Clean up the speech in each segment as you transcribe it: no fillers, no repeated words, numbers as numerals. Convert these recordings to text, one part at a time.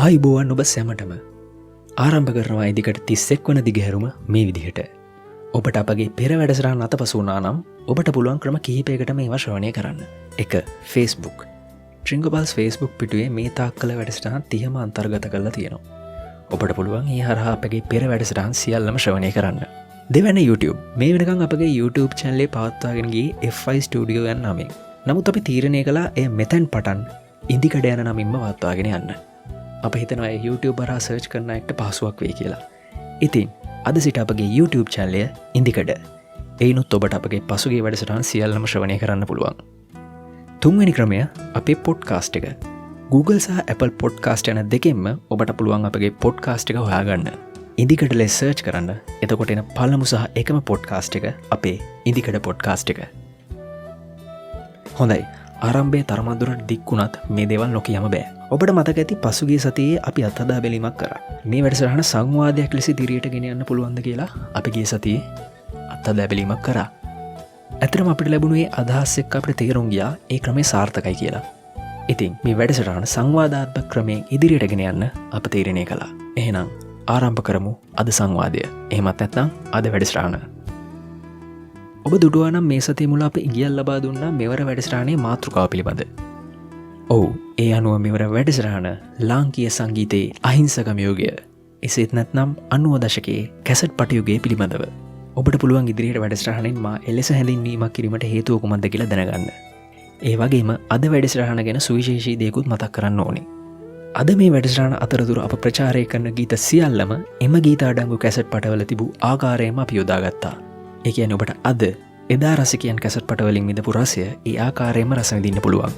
ආයිබෝවන් ඔබ සැමටම ආරම්භ කරනවා ඉදිකට 31 වන දිගහැරුම මේ විදිහට. ඔබට අපගේ පෙර වැඩසටහන් අතපසු වුණා නම් ඔබට පුළුවන් ක්‍රම කිහිපයකට මේවා ශ්‍රවණය කරන්න. 1. Facebook. ට්‍රින්ගෝබල්ස් Facebook පිටුවේ මේ තාක් කළ වැඩසටහන් 30ම අන්තර්ගත කරලා තියෙනවා. ඔබට පුළුවන් ඒ හරහා අපගේ පෙර වැඩසටහන් සියල්ලම ශ්‍රවණය කරන්න. දෙවැන්න YouTube. මේ වෙනකන් අපගේ YouTube channel එක පවත්වාගෙන ගියේ F5 Studio යන නමින්. නමුත් අපි තීරණය කළා එය මෙතෙන් පටන් ඉදිකඩ යන නමින්ම පවත්වාගෙන යන්න. අප හිතනවා YouTube හරහා සර්ච් කරන එකට පහසුවක් වෙයි කියලා. ඉතින් අද සිට අපගේ YouTube channel එක ඉදිකඩ. එයිනුත් ඔබට අපගේ පසුගිය වැඩසටහන් සියල්ලම ශ්‍රවණය කරන්න පුළුවන්. තුන්වෙනි ක්‍රමය අපේ පොඩ්කාස්ට් එක. Google සහ Apple පොඩ්කාස්ට් යන දෙකෙන්ම ඔබට පුළුවන් අපගේ පොඩ්කාස්ට් එක හොයාගන්න. ඉදිකඩ ලෙස සර්ච් කරන්න. එතකොට එන පළමු සහ එකම පොඩ්කාස්ට් එක අපේ ඉදිකඩ පොඩ්කාස්ට් එක. හොඳයි. ආරම්භයේ තරමදුරට දික්ුණත් මේ දේවල් නොකියම බෑ. ඔබට මතක ඇති පසුගිය සතියේ අපි අත්හදා බැලීමක් කරා. මේ වැඩසටහන සංවාදයක් ලෙස ඉදිරියට ගෙන යන්න පුළුවන්ද කියලා අපි ගිය සතියේ අත්හදා බැලීමක් කරා. ඇත්තටම අපිට ලැබුණේ අදහස් එක්ක අපිට තේරුම් ගියා ඒ ක්‍රමය සාර්ථකයි කියලා. ඉතින් මේ වැඩසටහන සංවාදාත්මක ක්‍රමයෙන් ඉදිරියට ගෙන යන්න අප තීරණය කළා. එහෙනම් ආරම්භ කරමු අද සංවාදය. එහෙමත් නැත්නම් අද වැඩසටහන. ඔබ දුටුවානම් මේ සතිය මුල අප ඉගියල් ලබා දුන්නා මෙවර වැඩසටහනේ මාතෘකාව පිළිබඳ. ඔව්, ඒ අනුව මෙවර වැඩසටහන ලාංකීය සංගීතයේ අහිංසකම යුගය. එසේත් නැත්නම් 90 දශකයේ කැසට් පටයුගය පිළිබඳව. ඔබට පුළුවන් ඉදිරියට වැඩසටහනෙන් මා එලෙස හැඳින්වීමක් කිරීමට හේතුව කුමක්ද කියලා දැනගන්න. ඒ වගේම අද වැඩසටහන ගැන සුවිශේෂී දෙයක්ත් මතක් කරන්න ඕනේ. අද මේ වැඩසටහන අතරතුර අප ප්‍රචාරය කරන ගීත සියල්ලම එම ගීත අඩංගු කැසට් පටවල තිබූ ආකාරයෙන්ම අපි යොදාගත්තා. ඒ කියන්නේ ඔබට අද එදා රසිකයන් කැසට් පටවලින් විඳපු රසය ඒ ආකාරයෙන්ම රස විඳින්න පුළුවන්.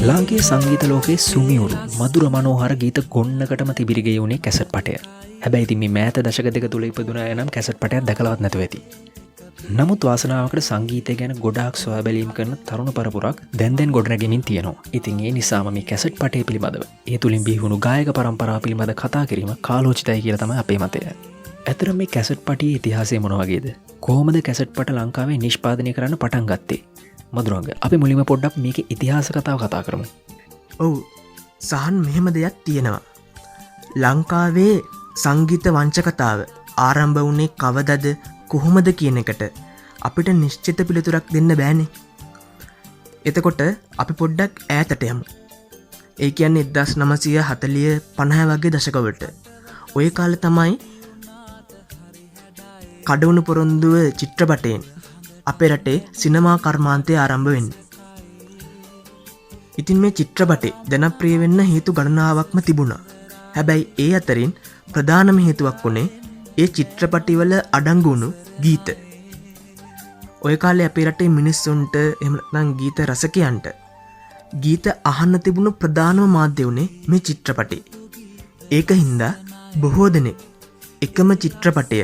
ලාංකීය සංගීත ලෝකයේ සුමියුරු මధుර මනෝහර ගීත ගොන්නකටම තිබිරිගේ වුණේ කැසට් පටය. හැබැයි ඉතින් මේ මෑත දශක දෙක තුල ඉපදුන අය නම් කැසට් පටයක් දැකලවත් නැතුව ඇති. නමුත් වාසනාවකට සංගීතය ගැන ගොඩාක් සොයා බැලීම් කරන තරුණ පරපුරක් දැන් ගොඩනැගෙමින් තියෙනවා. ඉතින් ඒ නිසාම මේ කැසට් පටය පිළිබඳව ඒ තුලින් බිහිවුණු ගායක පරම්පරාව පිළිබඳ කතා කිරීම කාලෝචිතයි කියලා තමයි අපේ මතය. ඇත්තටම මේ කැසට් පටියේ ඉතිහාසය මොන වගේද? කොහොමද කැසට් පට ලංකාවේ නිෂ්පාදනය කරන්න පටන් ගත්තේ? මදුරංග අපි මුලින්ම පොඩ්ඩක් මේකේ ඉතිහාස කතාව කතා කරමු. ඔව්, සහන් මෙහෙම දෙයක් තියෙනවා. ලංකාවේ සංගීත වංශකතාව ආරම්භ වුණේ කවදද කොහොමද කියන එකට අපිට නිශ්චිත පිළිතුරක් දෙන්න බෑනේ. එතකොට අපි පොඩ්ඩක් ඈතට යමු. ඒ කියන්නේ 1940 50 වගේ දශකවලට. ওই කාලේ තමයි කඩවුණු පොරොන්දුව චිත්‍රපටයෙන් අපේ රටේ සිනමා කර්මාන්තය ආරම්භ වෙන්නේ. ඉතින් මේ චිත්‍රපටේ ජනප්‍රිය වෙන්න හේතු ගණනාවක්ම තිබුණා. හැබැයි ඒ අතරින් ප්‍රධානම හේතුවක් වුණේ ඒ චිත්‍රපටිවල අඩංගු වුණු ගීත. ওই කාලේ අපේ රටේ මිනිස්සුන්ට එහෙම නැත්නම් ගීත රසිකයන්ට ගීත අහන්න තිබුණු ප්‍රධානම මාධ්‍ය වුණේ මේ චිත්‍රපටේ. ඒක හින්දා බොහෝ දෙනෙක් එකම චිත්‍රපටය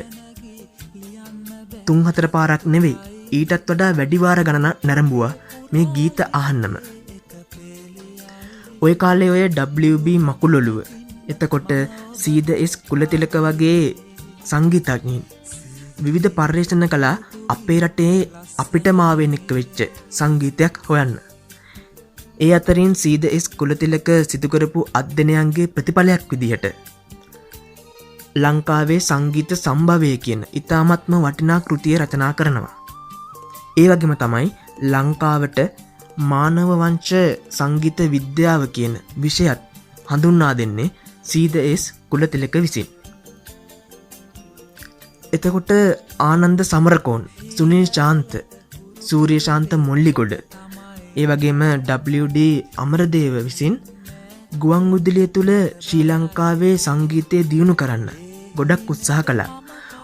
3-4 පාරක් නෙවෙයි ඊටත් වඩා වැඩි වාර ගණනක් නැරඹුවා මේ ගීත අහන්නම. ඔය කාලේ ඔය WB මකුලොළුව, එතකොට සීද එස් කුලතිලක වගේ සංගීතඥයින් විවිධ පර්යේෂණ කළා අපේ රටේ අපිටම ආවෙනික වෙච්ච සංගීතයක් හොයන්න. ඒ අතරින් සීද එස් කුලතිලක සිදු කරපු අධ්‍යයනයන්ගේ ප්‍රතිඵලයක් විදිහට ලංකාවේ සංගීත සම්භවය කියන ඉතාමත්ම වටිනා කෘතිය රචනා කරනවා. ඒ වගේම තමයි ලංකාවට මානව වංශ සංගීත විද්‍යාව කියන විෂයත් හඳුන්වා දෙන්නේ සීද එස් කුලතිලක විසින්. එතකොට ආනන්ද සමරකෝන්, සුනිල් ශාන්ත, සූර්ය ශාන්ත මොල්ලිගොඩ, ඒ වගේම WD අමරදේව විසින් ගුවන් විදුලිය තුල ශ්‍රී ලංකාවේ සංගීතය දියුණු කරන්න ගොඩක් උත්සාහ කළා.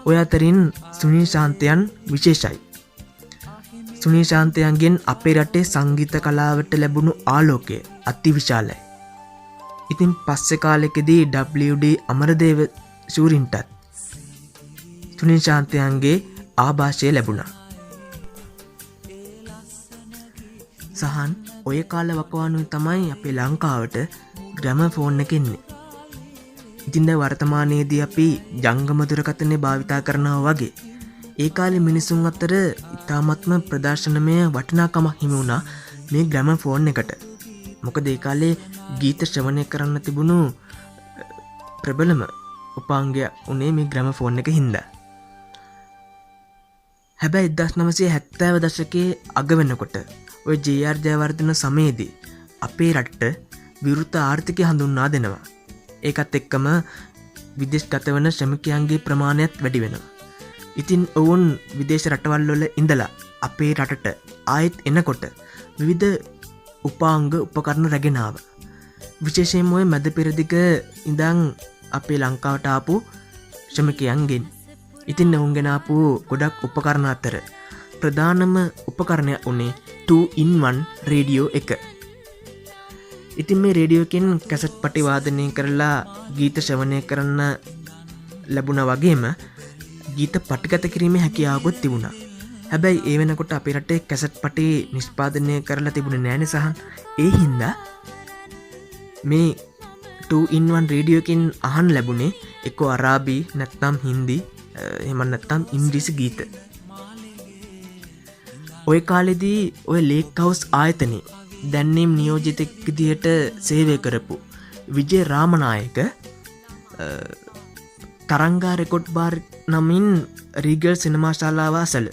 ඔය අතරින් සුනිල් ශාන්තයන් විශේෂයි. සුනිල් ශාන්තයන්ගෙන් අපේ රටේ සංගීත කලාවට ලැබුණු ආලෝකය අතිවිශාලයි. ඉතින් පස්සෙ කාලෙකදී WD අමරදේව ශූරින්ටත් තුනිල් ශාන්තයන්ගේ ආභාෂය ලැබුණා. සහන් ඔය කාල වකවානුවෙන් තමයි අපේ ලංකාවට ග්‍රැමෆෝන් එක එන්නේ. ඉතින් දැන් වර්තමානයේදී අපි ජංගම දුරකථනය භාවිතා කරනවා වගේ ඒ කාලේ මිනිසුන් අතර ඉතාමත්ම ප්‍රදර්ශනමය වටිනාකමක් හිමි වුණා මේ ග්‍රැමෆෝන් එකට. මොකද ඒ කාලේ ගීත ශ්‍රවණය කරන්න තිබුණු ප්‍රබලම උපාංගය උනේ මේ ග්‍රැමෆෝන් එක හින්දා. හැබැයි 1970 දශකයේ අග වෙනකොට ඔය ජේ.ආර්. ජයවර්ධන සමයේදී අපේ රටට විවෘත ආර්ථිකය හඳුන්වා දෙනවා. ඒකත් එක්කම විදේශගත වන ශ්‍රමිකයන්ගේ ප්‍රමාණයත් වැඩි වෙනවා. ඉතින් ඔවුන් විදේශ රටවල් වල ඉඳලා අපේ රටට ආයෙත් එනකොට විවිධ උපාංග උපකරණ රැගෙන ආවා. විශේෂයෙන්ම ඔය මැද පෙරදිග ඉඳන් අපේ ලංකාවට ආපු ශ්‍රමිකයන්ගෙන්. ඉතින් ඔවුන්ගෙන ආපු ගොඩක් උපකරණ අතර ප්‍රධානම උපකරණය උනේ 2-in-1 රේඩියෝ එක. ඉතින් මේ රේඩියෝ එකෙන් කැසට් පටි වාදනය කරලා ගීත ශ්‍රවණය කරන්න ලැබුණා වගේම ගීත පටිගත කිරීමේ හැකියාවකුත් තිබුණා. හැබැයි ඒ වෙනකොට අපේ රටේ කැසට් පටි නිෂ්පාදනය කරලා තිබුණේ නෑනේ සහන්. ඒ හින්දා මේ 2-in-1 රේඩියෝ එකෙන් අහන්න ලැබුණේ එක්කෝ අරාබි නැත්නම් හින්දි එහෙම නැත්නම් ඉංග්‍රීසි ගීත. ඔය කාලෙදී ඔය ලේක් හවුස් ආයතනයේ දැන්නම් නියෝජිතෙක් විදිහට සේවය කරපු විජේ රාමනායක තරංගා රෙකෝඩ් බාර් නමින් රීගල් සිනමා ශාලාව අසල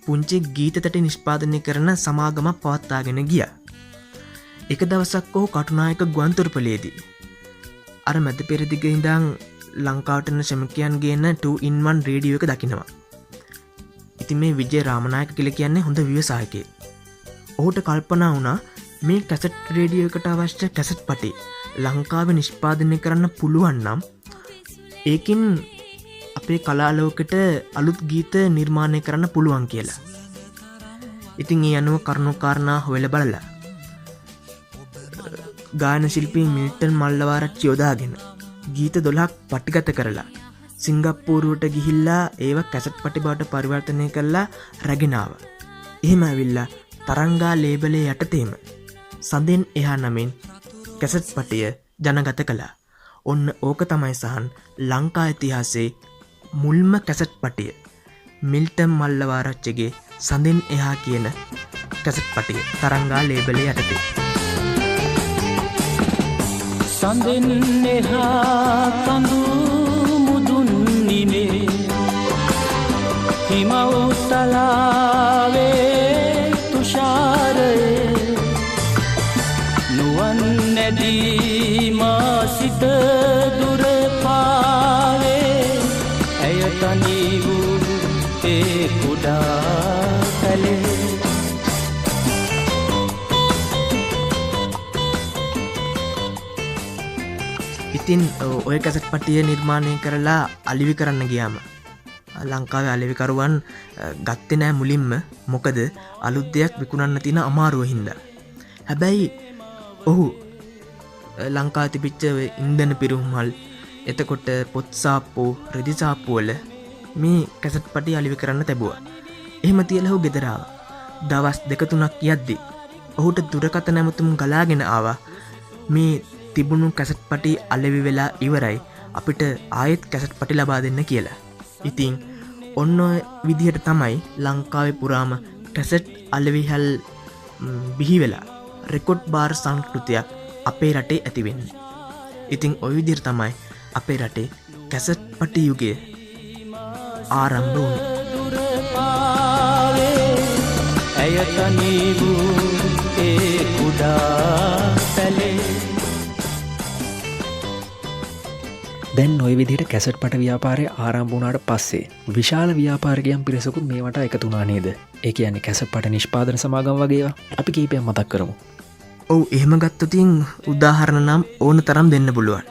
පුංචි ගීත තැටි නිෂ්පාදනය කරන සමාගමක් පවත්වාගෙන ගියා. එක දවසක් ඔහු කටුනායක ගුවන්තොටුපළේදී අර මැද පෙරදිග ඉඳන් ලංකාවට එන ශ්‍රමිකයන් ගේන 2-in-1 රේඩියෝ එක දකිනවා. ඉතින් මේ විජේ රාමනායක කියලා කියන්නේ හොඳ ව්‍යවසායකයෙක්. ඔහුට කල්පනා වුණා මේ කැසට් රේඩියෝ එකට අවශ්‍ය කැසට් පටි ලංකාවේ නිෂ්පාදනය කරන්න පුළුවන් නම් ඒකින් අපේ කලාලෝකෙට අලුත් ගීත නිර්මාණය කරන්න පුළුවන් කියලා. ඉතින් ඒ අනුව කරුණුකාරණා හොයලා බලලා ගායන ශිල්පී මිල්ටන් මල්ලවාරච්චි යොදාගෙන ගීත 12ක් පටිගත කරලා සිංගප්පූරුවට ගිහිල්ලා ඒව කැසට් පටි බවට පරිවර්තනය කරලා රැගෙන ආවා. එහෙම ඇවිල්ලා තරංගා ලේබලේ යටතේම සඳෙන් එහා නමින් කැසට් පටිය ජනගත කළා. ඔන්න ඕක තමයි සහන් ලංකා ඉතිහාසයේ මුල්ම කැසට් පටිය. මිල්ටන් මල්ලවාරච්චිගේ සඳෙන් එහා කියන කැසට් පටිය තරංගා ලේබලේ යටතේ. සඳෙන් එහා කඳු මුදුන් නිමේ හිමවුතලාවේ තුෂාරයේ නුවන් නැදී මා සිත දුර පාවේ ඇය තනි වූ ඒ කුඩා පැලේ. ඉතින් ඔය කැසට් පටිය නිර්මාණය කරලා අලිවි කරන්න ගියාම ලංකාවේ අලිවිකරුවන් ගත්තේ නෑ මුලින්ම. මොකද අලුත් දෙයක් විකුණන්න තියෙන අමාරුව හින්දා. හැබැයි ඔහු ලංකාවේ තිබිච්ච ඉන්ධන පිරුම්මල් එතකොට පොත් සාප්පු රෙදි සාප්පු වල මේ කැසට් පටිය අලිවි කරන්න තිබුවා. එහෙම තියලා ඔහු ගෙදර ආවා. දවස් 2-3ක් යද්දි ඔහුට දුරකථන ඇමතුම් ගලාගෙන ආවා මේ තිබුණු කැසට් පටි අලෙවි වෙලා ඉවරයි අපිට ආයෙත් කැසට් පටි ලබා දෙන්න කියලා. ඉතින් ඔන්න ඔය විදිහට තමයි ලංකාවේ පුරාම කැසට් අලෙවිහල් බිහි වෙලා රෙකෝඩ් බාර් සංස්කෘතියක් අපේ රටේ ඇති වෙන්නේ. ඉතින් ඔය විදිහට තමයි අපේ රටේ කැසට් පටි යුගය ආරම්භ වුණේ. ඇය තනි වූ ඒ කුඩා පැලේ. දැන් ඔය විදිහට කැසට් පට ව්‍යාපාරය ආරම්භ වුණාට පස්සේ විශාල ව්‍යාපාරිකයන් පිරිසකුත් මේවට එකතු වුණා නේද? ඒ කියන්නේ කැසට් පට නිෂ්පාදන සමාගම් වගේ අපි කීපයක් මතක් කරමු. ඔව් එහෙම ගත්තොතින් උදාහරණ නම් ඕන තරම් දෙන්න පුළුවන්.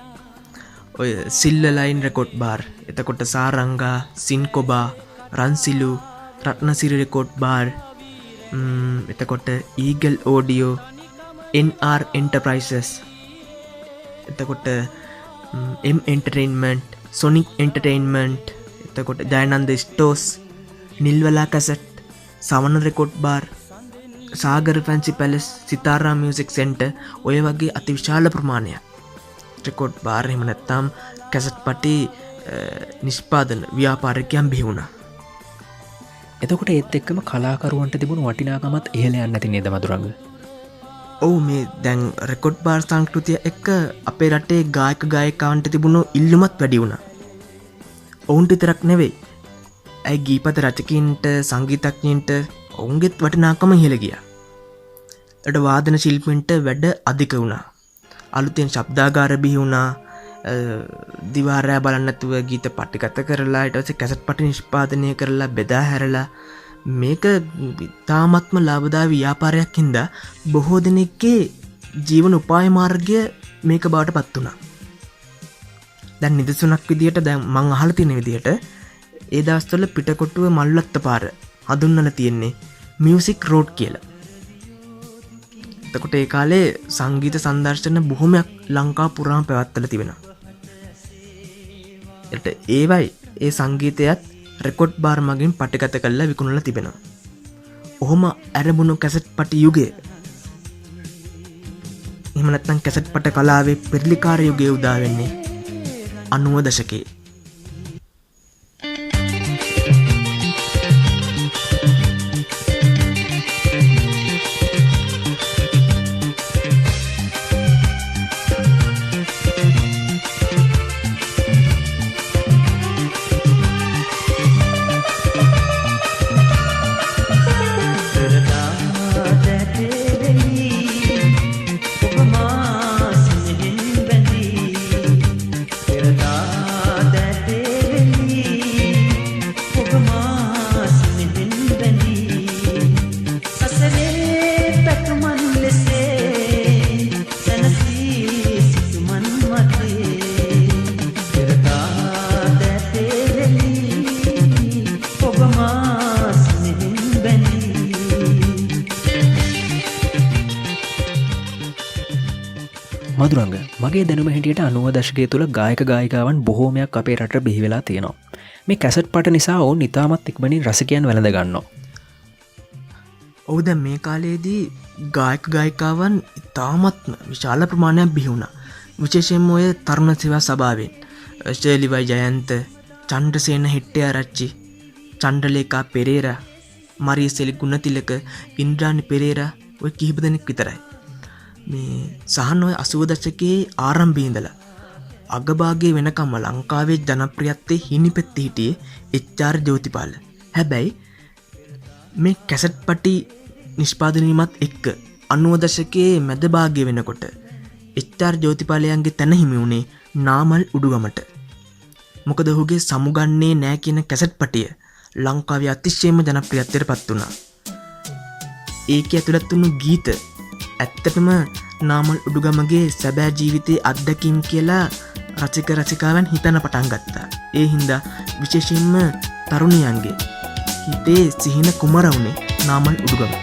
ඔය සිල්ල ලයින් රෙකෝඩ් බාර්, එතකොට සාරංගා, සින්කොබා, රන්සිලු, රත්නසිරි රෙකෝඩ් බාර්, එතකොට ඊගල් ඕඩියෝ, NR එන්ටර්ප්‍රයිසස්, එතකොට එන්ටර්ටේන්මන්ට්, සොනික් එන්ටර්ටේන්මන්ට්, එතකොට Dayananda Stores, Nilwala Cassette, Savana Record Bar, Sagara Fancy Palace, Sitara Music Centre ඔය වගේ අතිවිශාල ප්‍රමාණයක් රෙකෝඩ් බාර් එහෙම නැත්නම් කැසට් පටි නිෂ්පාදන ව්‍යාපාරිකයන් බිහි වුණා. එතකොට ඒත් එක්කම කලාකරුවන්ට තිබුණු වටිනාකමත් ඉහළ යන්න ඇති නේද මදුරංග? ඔව් මේ දැන් රෙකෝඩ් බාර් සංස්කෘතිය එක්ක අපේ රටේ ගායක ගායිකාවන්ට තිබුණු ඉල්ලුමත් වැඩි වුණා. ඔවුන්ට විතරක් නෙවෙයි, ඇයි ගීපද රචකයින්ට, සංගීතඥයින්ට ඔවුන්ගේත් වටිනාකම ඉහළ ගියා. ඒට වාදන ශිල්පීන්ට වැඩ අධික වුණා. අලුතෙන් ශබ්දාගාර බිහි වුණා. දිවාරෑ බලන්න නැතුව ගීත පටිගත කරලා ඊට පස්සේ කැසට් පටි නිෂ්පාදනය කරලා බෙදා හැරලා මේක තාමත්ම ලාභදායී ව්‍යාපාරයක් හින්දා බොහෝ දෙනෙක්ගේ ජීවන උපාය මාර්ගය මේක බවට පත් වුණා. දැන් නිදසුනක් විදියට දැන් මං අහලා තියෙන විදියට ඒ දවස්වල පිටකොටුව මල්වත්ත පාර හඳුන්වලා තියෙන්නේ මියුසික් රෝඩ් කියලා. එතකොට ඒ කාලේ සංගීත සංදර්ශන බොහොමයක් ලංකාව පුරාම පැවැත්වලා තිබෙනවා. ඒවයි ඒ සංගීතයත් රෙකෝඩ් බාර් මගින් පටිගත කරලා විකුණලා තිබෙනවා. ඔහොම ඇරඹුණු කැසට් පටි යුගය, එහෙම නැත්නම් කැසට් පට කලාවේ පෙරලිකාර යුගය උදා වෙන්නේ 90 දශකයේ. මදුරංග, මගේ දැනුම හැටියට 90 දශකය තුළ ගායක ගායිකාවන් බොහෝමයක් අපේ රට බිහි වෙලා තියෙනවා. මේ කැසට් පට නිසා ඔවුන් ඉතාමත් ඉක්මනින් රසිකයන් වැළඳ ගන්නවා. ඔව් දැන් මේ කාලේදී ගායක ගායිකාවන් ඉතාමත්ම විශාල ප්‍රමාණයක් බිහි වුණා. විශේෂයෙන්ම ඔය තරුණ සේවා සභාවෙන් ශේලිවයි ජයන්ත, චන්ද්‍රසේන හෙට්ටිආරච්චි, චන්ද්‍රලේඛා පෙරේරා, මරියසෙලි ගුණතිලක, ඉන්ද්‍රානි පෙරේරා ඔය කිහිප දෙනෙක් විතරයි. මේ සහන් ඔය 80 දශකයේ ආරම්භයේ ඉඳලා අගභාගයේ වෙනකම්ම ලංකාවේ ජනප්‍රියත්වයේ හිණිපෙත්ති හිටියේ එච්.ආර්. ජෝතිපාල. හැබැයි මේ කැසට් පටි නිෂ්පාදනීමත් එක්ක 90 දශකයේ මැද භාගය වෙනකොට එච්.ආර්. ජෝතිපාලයන්ගේ තැන හිමි වුණේ නාමල් උඩුගමට. මොකද ඔහුගේ සමුගන්නේ නෑ කියන කැසට් පටිය ලංකාවේ අතිශයම ජනප්‍රියත්වයට පත් වුණා. ඒකේ ඇතුළත් වුණු ගීත ඇත්තටම නාමල් උඩුගමගේ සැබෑ ජීවිතයේ අත්දැකීම් කියලා රසික රසිකාවන් හිතන පටන් ගත්තා. ඒ හින්දා විශේෂයෙන්ම තරුණයන්ගේ හිතේ සිහින කුමර වුණේ නාමල් උඩුගම.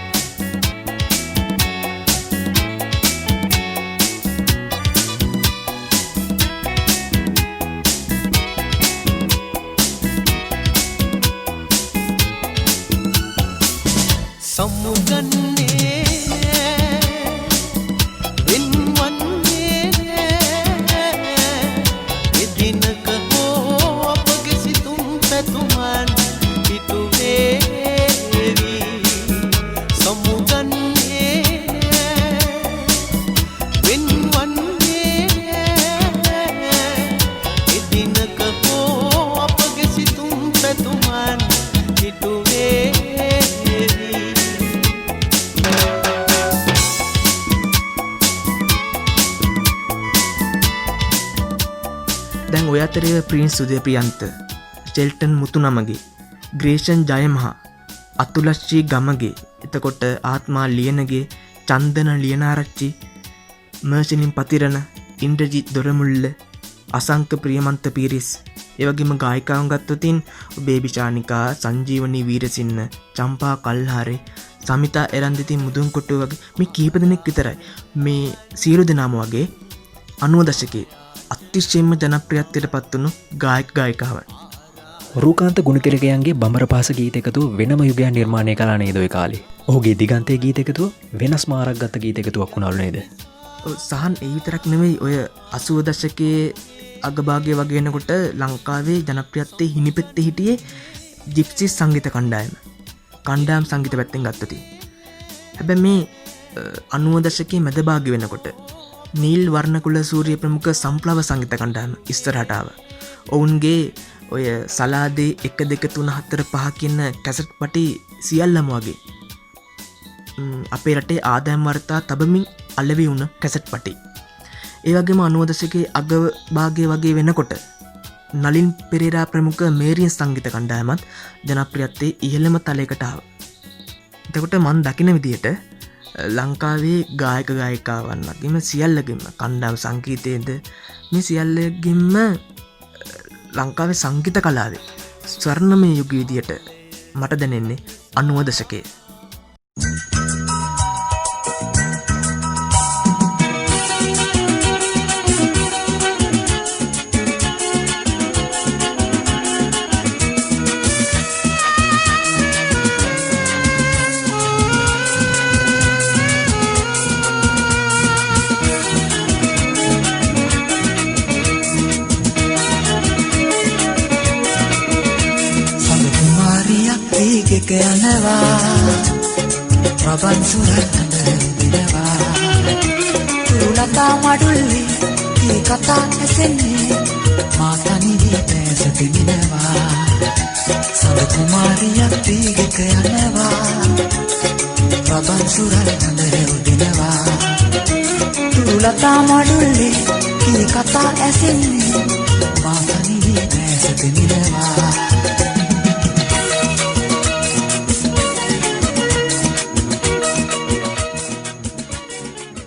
දැන් ඔය අතරේ ප්‍රින්ස් සුදේප්‍රියන්ත, චෙල්ටන් මුතුනමගේ, ග්‍රේෂන් ජයමහා, අතුලශ්‍රී ගමගේ, එතකොට ආත්මා ලියනගේ, චන්දන ලියනාරච්චි, මර්ෂනින් පතිරණ, ඉන්ද්‍රජිත් දොරමුල්ල, අසංක ප්‍රියමන්ත පීරිස්, ඒ වගේම ගායිකාවන් ගත්තොතින් බේබි චානිකා, සංජීවනී වීරසින්න, චම්පා කල්හාරේ, සමිතා එරන්දිති මුදුන්කොට්ටුව වගේ මේ කීප දෙනෙක් විතරයි. මේ සියලු දෙනාම වගේ 90 දශකයේ අතිශයින්ම ජනප්‍රියත්වයට පත්වුණු ගායක ගායිකාවන්. රූකාන්ත ගුණතිලකයන්ගේ බඹරපාස ගීත එකතුව වෙනම යුගයක් නිර්මාණය කලා නේද ඔය කාලේ. ඔහුගේ දිගන්තයේ ගීත එකතුව වෙනස් මාරක් ගත ගීත එකතුවක් වුණාලු නේද? සහන් ඒ විතරක් නෙවෙයි ඔය 80 දශකයේ අගභාගය වගේ වෙනකොට ලංකාවේ ජනප්‍රියත්වයේ හිණිපෙත්තේ හිටියේ ජිප්සි සංගීත කණ්ඩායම් සංගීත පැත්තෙන් ගත්තොතින්. හැබැයි මේ 90 දශකයේ මැද භාගය වෙනකොට නීල් වර්ණකුල සූරිය ප්‍රමුඛ සම්ප්ලව සංගීත කණ්ඩායම ඉස්සරහට ආවා. ඔවුන්ගේ ඔය සලාදේ 1 2 3 4 5 කියන කැසට් පටි සියල්ලම වගේ අපේ රටේ ආදායම් වර්තා තබමින් අලෙවි වුණ කැසට් පටි. ඒ වගේම 90 දශකයේ අග භාගය වගේ වෙනකොට නලින් පෙරේරා ප්‍රමුඛ මේරියන් සංගීත කණ්ඩායමත් ජනප්‍රියත්වයේ ඉහළම තලයකට ආවා. එතකොට මම දකින විදිහට ලංකාවේ ගායක ගායිකාවන් වගේම සියල්ලගෙම කණ්ඩායම් සංගීතයේද මේ සියල්ලගෙම ලංකාවේ සංගීත කලාවේ ස්වර්ණමය යුග විදියට මට දැනෙන්නේ 90 දශකයේ. ක යනවා රබන් සුරත් දිනවා තුලතා මඩුල්ලි කී කතා ඇසෙන්නේ මා තනිවි පැස දිනවා සඳ කුමාරියක් දීගක යනවා රබන් සුරත් දිනවා තුලතා මඩුල්ලි කී කතා ඇසෙන්නේ මා තනිවි පැස දිනවා.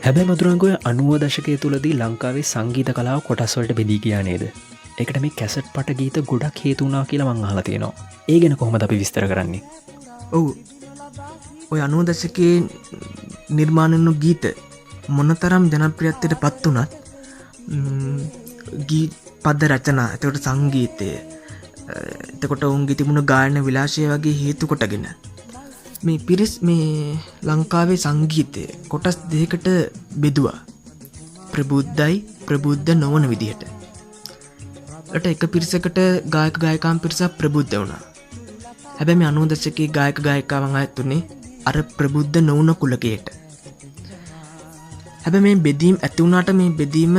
හැබැයි මදුරංගොය 90 දශකය තුළදී ලංකාවේ සංගීත කලාව කොටස්වලට බෙදී ගියා නේද? ඒකට මේ කැසට් පට ගීත ගොඩක් හේතු වුණා කියලා මං අහලා තියෙනවා. ඒ ගැන කොහොමද අපි විස්තර කරන්නේ? ඔව්. ඔය 90 දශකයේ නිර්මාණය වුණු ගීත මොනතරම් ජනප්‍රියත්වයට පත් වුණත් ගීත පද රචනා, එතකොට සංගීතය, එතකොට ඔවුන්ගේ තිබුණු ගායන විලාසය වගේ හේතු කොටගෙන මේ පිරිස් මේ ලංකාවේ සංගීතය කොටස් දෙකකට බෙදුවා. ප්‍රබුද්ධයි ප්‍රබුද්ධ නොවන විදිහට. ඊට එක පිරිසකට ගායක ගායිකාන් පිරිසක් ප්‍රබුද්ධ වුණා. හැබැයි මේ 90 දශකයේ ගායක ගායිකාවන් අයත් උනේ අර ප්‍රබුද්ධ නොවුන කුලකයට. හැබැයි මේ බෙදීම ඇති වුණාට මේ බෙදීම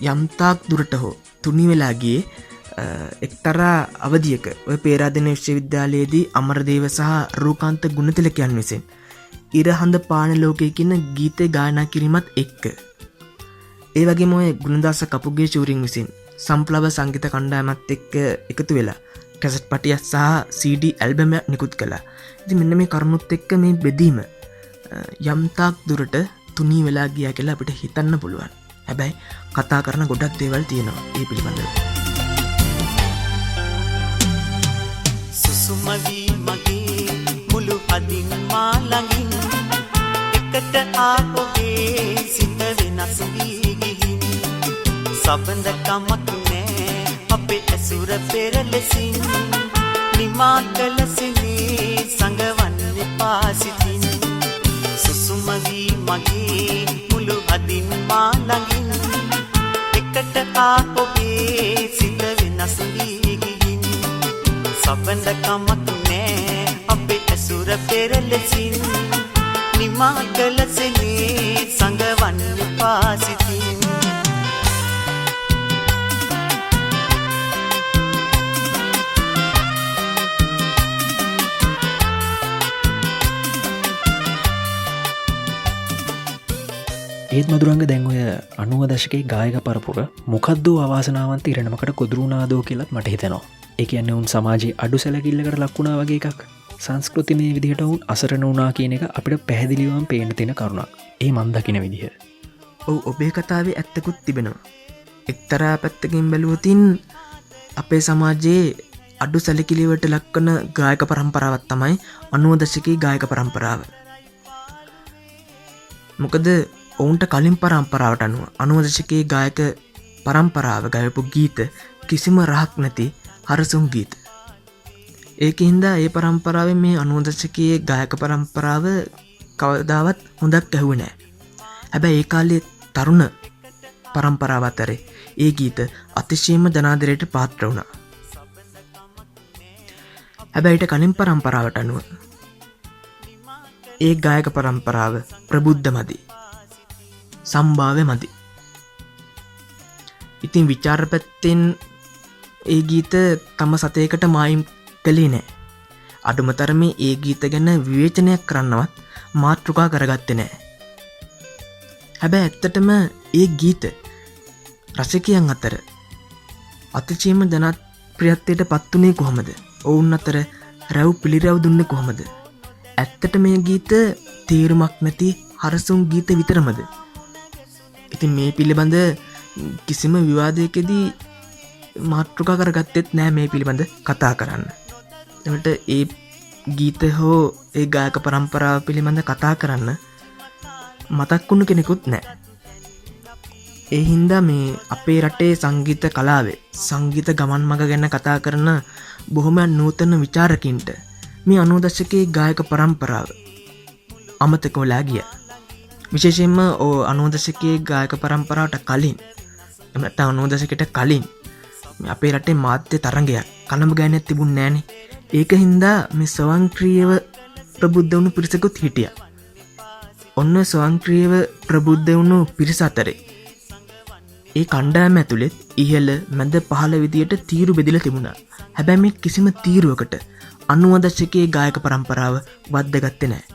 යම්තාක් දුරට හෝ තුනී වෙලා ගියේ එක්තරා අවධියක ඔය පේරාදෙණිය විශ්වවිද්‍යාලයේදී අමරදේව සහ රූකාන්ත ගුණතිලකයන් විසින් ඉරහඳ පාන ලෝකයේ කියන ගීතේ ගායනා කිරීමත් එක්ක ඒ වගේම ඔය ගුණදාස කපුගේ චූරින් විසින් සම්ප්ලව සංගීත කණ්ඩායමත් එක්ක එකතු වෙලා කැසට් පටියක් සහ CD ඇල්බමයක් නිකුත් කළා. ඉතින් මෙන්න මේ කරුණුත් එක්ක මේ බෙදීම යම්තාක් දුරට තුනී වෙලා ගියා කියලා අපිට හිතන්න පුළුවන්. හැබැයි කතා කරන ගොඩක් දේවල් තියෙනවා ඒ පිළිබඳව. සුමදී මගේ මුළු හදින් මා ළඟින් එකට ආපොගේ සිත වෙනස් වී ගිහින් සබඳ කමක් නෑ අපේ ඇසුර පෙරලෙසින් නිමා කළ සිනේ සංගවන්නේ පාසිතින් සුසුමදී මගේ මුළු හදින් මා ළඟින් එකට ආපොගේ සිත වෙනස් වී ගිහින් සබඳ කමක් නෑ අපේ ඇසුර පෙරලෙසින් නිමා කළ සෙනේ සංගවන්නේ පාසිතින් ඒත් මදුරංග දැන් ඔය 90 දශකයේ ගායක පරපුර මොකද්දෝ අවාසනාවන්ත ඉරණමකට කොදුරුනාදෝ කියලත් මට හිතෙනවා. ඒ කියන්නේ උන් සමාජයේ අඩු සැලකිල්ලකට ලක්ුණා වගේ එකක්. සංස්කෘතිමය විදිහට උන් අසරණ වුණා කියන එක අපිට පැහැදිලිවම පේන්න තියෙන කරුණක්. ඒ මන් දකින විදිහ. ඔව් ඔබේ කතාවේ ඇත්තකුත් තිබෙනවා. එක්තරා පැත්තකින් බැලුවොතින් අපේ සමාජයේ අඩු සැලකිලිවට ලක්වන ගායක පරම්පරාවක් තමයි 90 දශකයේ ගායක පරම්පරාව. මොකද ඔවුන්ට කලින් පරම්පරාවට අනුව 90 දශකයේ ගායක පරම්පරාව ගයපු ගීත කිසිම රහක් නැති හරසුන් ගීත. ඒකින්දා ඒ පරම්පරාවේ මේ 90 දශකයේ ගායක පරම්පරාව කවදාවත් හොඳක් ඇහුවේ නැහැ. හැබැයි ඒ කාලේ තරුණ පරම්පරාව අතරේ ඒ ගීත අතිශයින්ම ජනාදරයට පාත්‍ර වුණා. හැබැයි ඊට කලින් පරම්පරාවට අනුව ඒ ගායක පරම්පරාව ප්‍රබුද්ධ මදි. සම්භාව්‍ය මදි. ඉතින් විචාර පැත්තෙන් ඒ ගීත තම සතයකට මායිම් කළේ නෑ. අඩුම තරමේ ඒ ගීත ගැන විවේචනයක් කරන්නවත් මාතෘකා කරගත්තේ නෑ. හැබැයි ඇත්තටම ඒ ගීත රසිකයන් අතර අතිශයින්ම ජනප්‍රියත්වයට පත්වුණේ කොහොමද? ඔවුන් අතර රැව් පිළිරැව් දුන්නේ කොහොමද? ඇත්තට මේ ගීත තේරුමක් නැති හරසුන් ගීත විතරමද? ඉතින් මේ පිළිබඳ කිසිම විවාදයකදී මාතෘකා කරගත්තෙත් නෑ මේ පිළිබඳ කතා කරන්න. එතකොට ඒ ගීත හෝ ඒ ගායක පරම්පරාව පිළිබඳ කතා කරන්න මතක් වුණු කෙනෙකුත් නෑ. ඒ හින්දා මේ අපේ රටේ සංගීත කලාවේ සංගීත ගමන් මඟ ගැන කතා කරන බොහොම නූතන විචාරකින්ට මේ 90 දශකයේ ගායක පරම්පරාව අමතක වෙලා ගියා. විශේෂයෙන්ම 90 දශකයේ ගායක පරම්පරාවට කලින් එහෙම නැත්නම් 90 දශකයට කලින් අපේ රටේ මාධ්‍ය තරංගයක් කලඹ ගෑනක් තිබුණ නෑනේ. ඒක හින්දා මේ ස්වයංක්‍රීයව ප්‍රබුද්ධ වුණු පිරිසකුත් හිටියා. ඔන්න ස්වයංක්‍රීයව ප්‍රබුද්ධ වුණු පිරිස අතරේ ඒ කණ්ඩායම ඇතුළේ ඉහළ මැද පහළ විදියට තීරු බෙදලා තිබුණා. හැබැයි මේ කිසිම තීරුවකට 90 දශකයේ ගායක පරම්පරාව වද්දාගත්තේ නැහැ.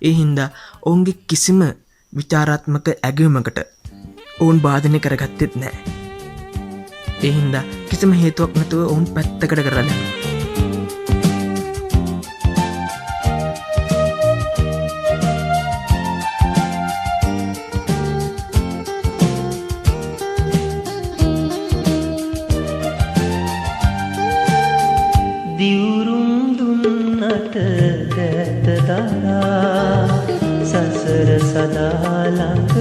ඒ හින්දා ඔවුන්ගේ කිසිම විචාරාත්මක ඇගයුමකට ඔවුන් බාධනය කරගත්තෙත් නැහැ. ඒ හින්දා කිසිම හේතුවක් නැතුව ඔවුන් පැත්තකට කරලා දැම්මා. දිවුරුම් දුන්නට දැත දරා සසර සදා ළඟ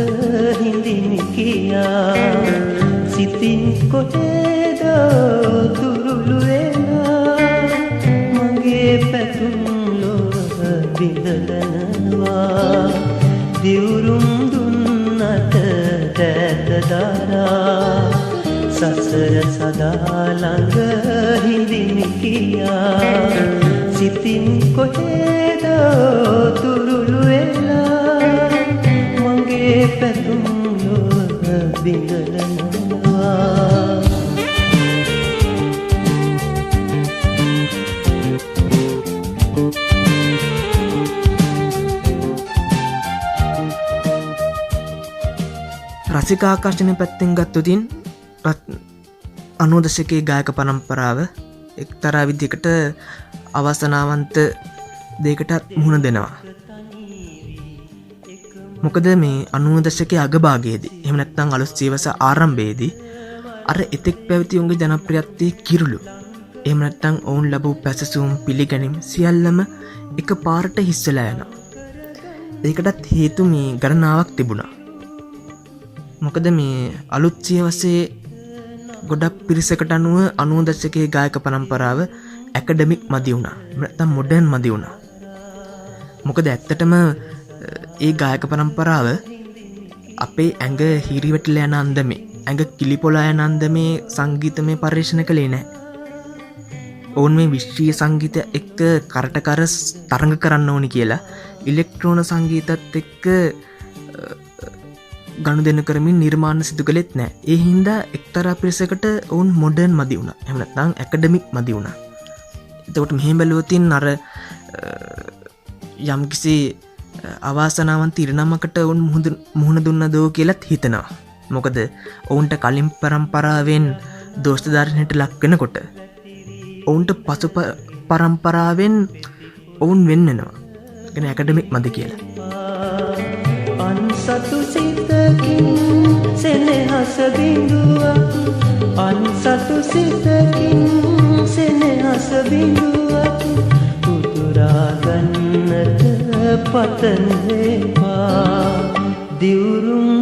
හිඳිමි කියා සිතින් කොහෙද දුරුළු වෙලා මගේ පැතුම් ලොව බිඳලනවා. දිවුරුම් දුන්නට දැත දරා සසර සදා ළඟ හිඳිමි කියා සිතින් කොහෙද දුරුළු වෙලා මගේ පැතුම් ලොව බිඳලනවා. රසිකාකර්ෂණ පැත්තෙන් ගත්තොතින් 90 දශකයේ ගායක පරම්පරාව එක්තරා විදිහකට අවසනාවන්ත දෙයකටත් මුහුණ දෙනවා. මොකද මේ 90 දශකයේ අගභාගයේදී එහෙම නැත්නම් අලුත් සියවස ආරම්භයේදී අර එතෙක් පැවති උන්ගේ ජනප්‍රියත්වයේ කිරුළු එහෙම නැත්නම් ඔවුන් ලැබූ පැසසුම් පිළිගැනීම් සියල්ලම එකපාරට හිස් වෙලා යනවා. ඒකටත් හේතු මේ ගණනාවක් තිබුණා. මොකද මේ අලුත් සියවසේ ගොඩක් පිරිසකට අනුව 90 දශකයේ ගායක පරම්පරාව ඇකඩමික් මදි වුණා. නැත්නම් මොඩර්න් මදි වුණා. මොකද ඇත්තටම ඒ ගායක පරම්පරාව අපේ ඇඟ හිරිවැටලා යන අන්දමේ ඇඟ කිලිපොලා යන අන්දමේ සංගීතමය පරිශ්‍රණ කළේ නැහැ. ඔවුන් මේ විශ්වීය සංගීතය එක්ක කරටකර තරඟ කරන්න ඕනි කියලා ඉලෙක්ට්‍රෝන සංගීතත් එක්ක ගනුදෙනු කරමින් නිර්මාණ සිදු කළෙත් නැහැ. ඒ හින්දා එක්තරා පිරිසකට ඔවුන් මොඩර්න් මදි වුණා. එහෙම නැත්නම් ඇකඩමික් මදි වුණා. එතකොට මෙහෙම බැලුවොතින් අර යම්කිසි අවාසනාවන්ත ඉරණමකට ඔවුන් මුහුණ දුන්නදෝ කියලාත් හිතනවා. මොකද ඔවුන්ට කලින් පරම්පරාවෙන් දෝෂධාරණයට ලක් වෙනකොට ඔවුන්ට පසු පරම්පරාවෙන් ඔවුන් වෙන්න වෙනවා. ඒ කියන්නේ ඇකඩමික් මදි කියලා. අන්සතු සිතකින් සෙනෙහස බිඳුවක් අන්සතු සිතකින් සෙනෙහස බිඳුවක් උතුරා ගන්නට පතන වේවා දිවුරුම්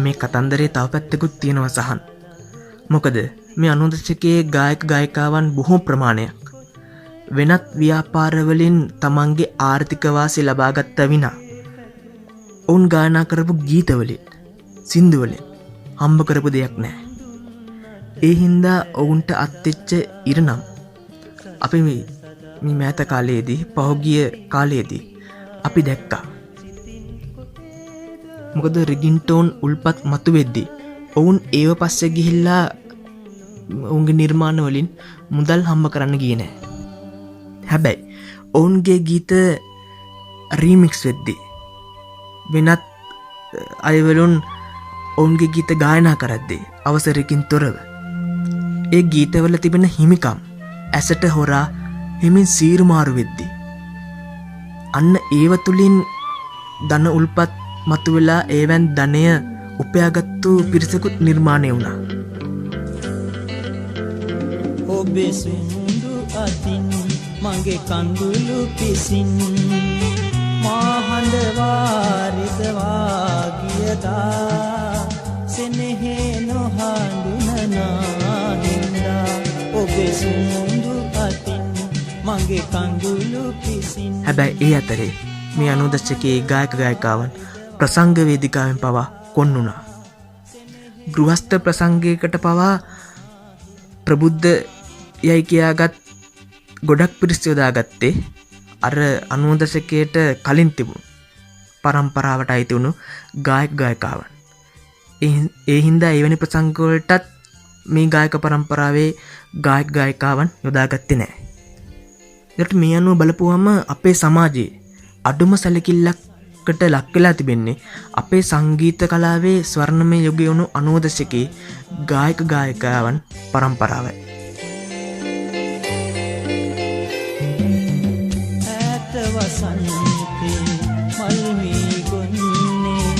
මේ කතන්දරේ තව පැත්තකුත් තියෙනවා සහන්. මොකද මේ 90 දශකයේ ගායක ගායිකාවන් බොහෝ ප්‍රමාණයක් වෙනත් ව්‍යාපාරවලින් තමන්ගේ ආර්ථික වාසි ලබාගත්ත විනා ඔවුන් ගායනා කරපු ගීතවලින් සින්දුවලින් හම්බ කරපු දෙයක් නැහැ. ඒ හින්දා ඔවුන්ට අත්වෙච්ච ඉරණම් අපි මේ මෑත කාලයේදී පහුගිය කාලයේදී අපි දැක්කා. මොකද රිගින්ටෝන් උල්පත් මතු වෙද්දී ඔවුන් ඒව පස්සේ ගිහිල්ලා ඔවුන්ගේ නිර්මාණ වලින් මුදල් හම්බ කරන්න ගියේ නැහැ. හැබැයි ඔවුන්ගේ ගීත රීමික්ස් වෙද්දී වෙනත් අයවලුන් ඔවුන්ගේ ගීත ගායනා කරද්දී අවසරයකින් තොරව ඒ ගීතවල තිබෙන හිමිකම් ඇසට හොරා හිමින් සීරුමාරු වෙද්දී අන්න ඒව තුලින් ධන උල්පත් මතුවෙලා ඒවෙන් ධනය උපයාගත්තු පිරිසකුත් නිර්මාණය වුණා. ඔබේ සුඳු අතින් මගේ කඳුළු පිසින් මා හඬ වාරිදවා ගියදා සෙනෙහේ නොහඳුනනා හින්දා ඔබේ සුඳු අතින් මගේ කඳුළු පිසින්. හැබැයි ඒ අතරේ මේ 90 දශකයේ ගායක ගායිකාවන් ප්‍රසංග වේදිකාවෙන් පවා කොන්නුණා. ගෘහස්ත ප්‍රසංගයකට පවා ප්‍රබුද්ධ යයි කියාගත් ගොඩක් පිරිස් යොදාගත්තේ අර 90 දශකයට කලින් තිබුණු පරම්පරාවට අයිති වුණු ගායක ගායිකාවන්. ඒ හින්දා එවැනි ප්‍රසංග වලටත් මේ ගායක පරම්පරාවේ ගායක ගායිකාවන් යොදාගත්තේ නැහැ. ඒකට මේ අනුව බලපුවම අපේ සමාජයේ අඩුම සැලකිල්ලකට ලක් වෙලා තිබෙන්නේ අපේ සංගීත කලාවේ ස්වර්ණමය යුගය වුණු 90 දශකයේ ගායක ගායිකාවන් පරම්පරාවයි. වසන්තේ මල්මී ගොන්නේ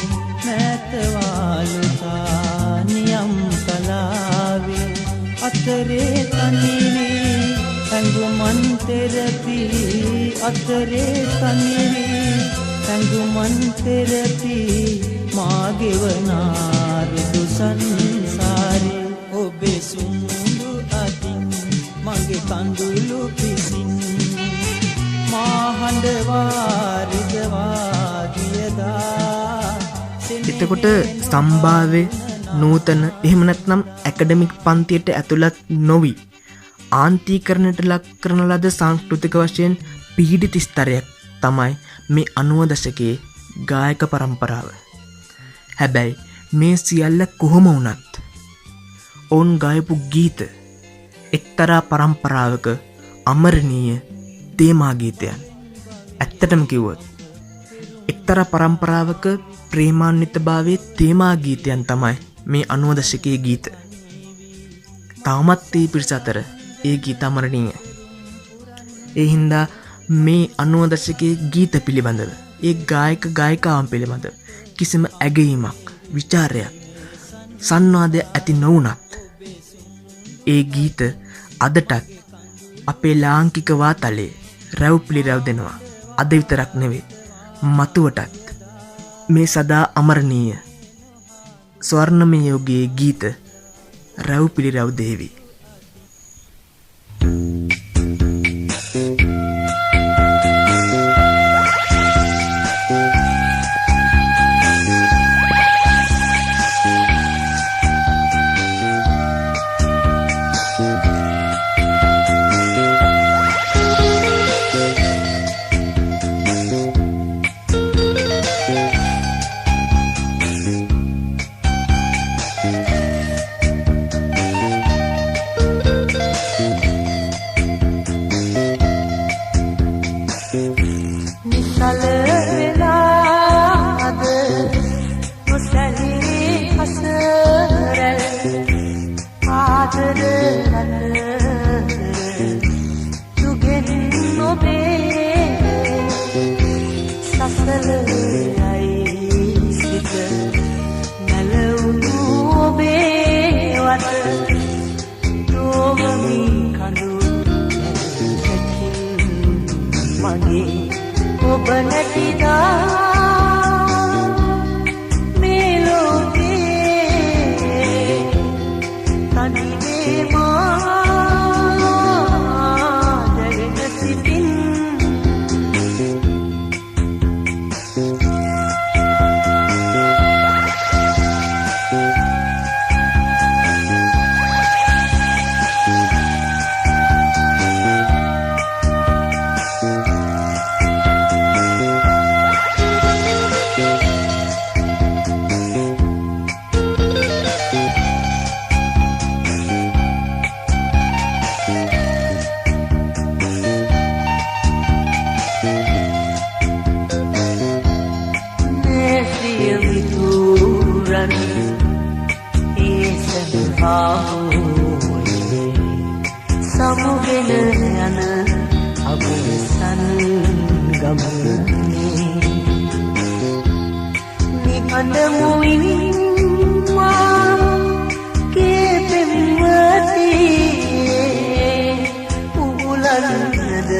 මෑතවාලුතා නියම් කලාවේ අතරේ තනිවී ඇඟුමන් තෙරපි අතරේ තනිවී ඇඟුමන් තෙරපි මාගෙවනාරුදු සංසාරේ ඔබේ සුඳු අතින් මගේ කඳුළු පිසින් එතකොට සම්භාව්‍ය නූතන එහෙම නැත්නම් ඇකඩමික් පන්තියට ඇතුළත් නොවි ආන්තීකරණයට ලක් කරන ලද සංස්කෘතික වශයෙන් පීඩිත ස්තරයක් තමයි මේ 90 දශකයේ ගායක පරම්පරාව. හැබැයි මේ සියල්ල කොහොම වුණත් ඔවුන් ගායපු ගීත එක්තරා පරම්පරාවක අමරණීය තේමා ගීතයන්. ඇත්තටම කිව්වොත් එක්තරා පරම්පරාවක ප්‍රේමාන්විතභාවයේ තේමා ගීතයන් තමයි මේ 90 දශකයේ ගීත. තවමත් මේ පිරිස අතර ඒ ගීත අමරණීය. ඒ හින්දා මේ 90 දශකයේ ගීත පිළිබඳව ඒ ගායක ගායිකාවන් පිළිබඳව කිසිම ඇගීමක් විචාරයක් සංවාදයක් ඇති නොවුනත් ඒ ගීත අදටත් අපේ ලාංකික වාතලේ රැව් පිළිරැව් දෙනවා. අද විතරක් නෙවෙයි මතුවටත් මේ සදා අමරණීය ස්වර්ණමය යුගයේ ගීත රැව් පිළිරැව් දේවි. ඔබ නැතිදා මේ ලෝකේ සමුගෙන යන අවසන් ගමනේ නිහඬ මුවින් මා කේපෙම්වති උගුලන්නද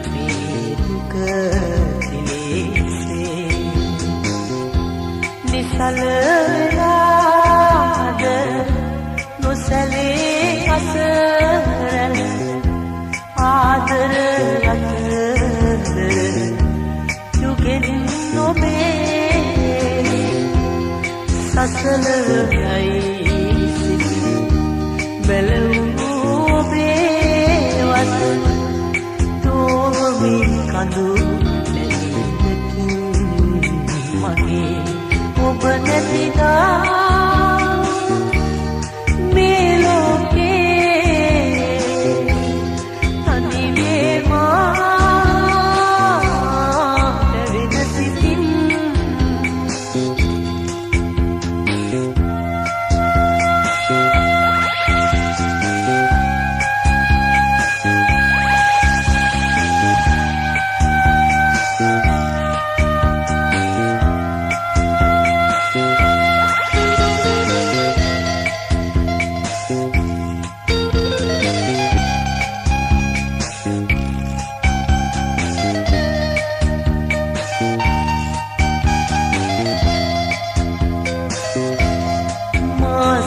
මේක දිලේසේ නිසල වෙලාද නොසැලේ අසරල ආදර අතර යුගෙන් නොබේ සසල යයි සිටි බැලවූ ඔබේවත් තෝමි කඳු මගේ ඔබ නැතිදා මේ ලෝකේ තනිවේ මා දැවෙන සිතින්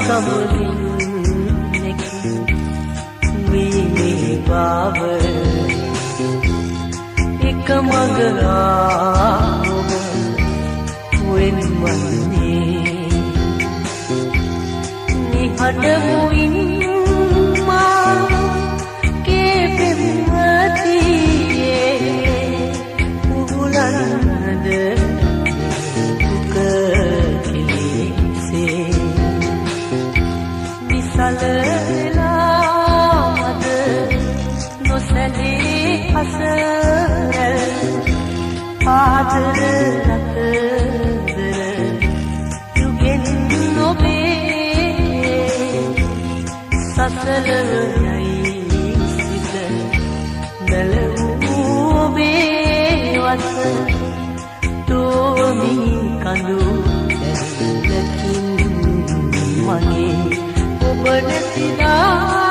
සමුදින් නැකි මේ පාව එක මගලා ඔබ වෙන්වන්නේ නිහඬ මුවින් මා කේපෙම්වති උගුලන්නද දුක කිලිසේ සලලාද නොසැලේ අසරල් ආදර රතදර යුගෙන් නොබේ සසල යයි සිත බැලවූ ඔබේවත් තෝමි කඳු දැකින් මගේ ඔබ නැතිදා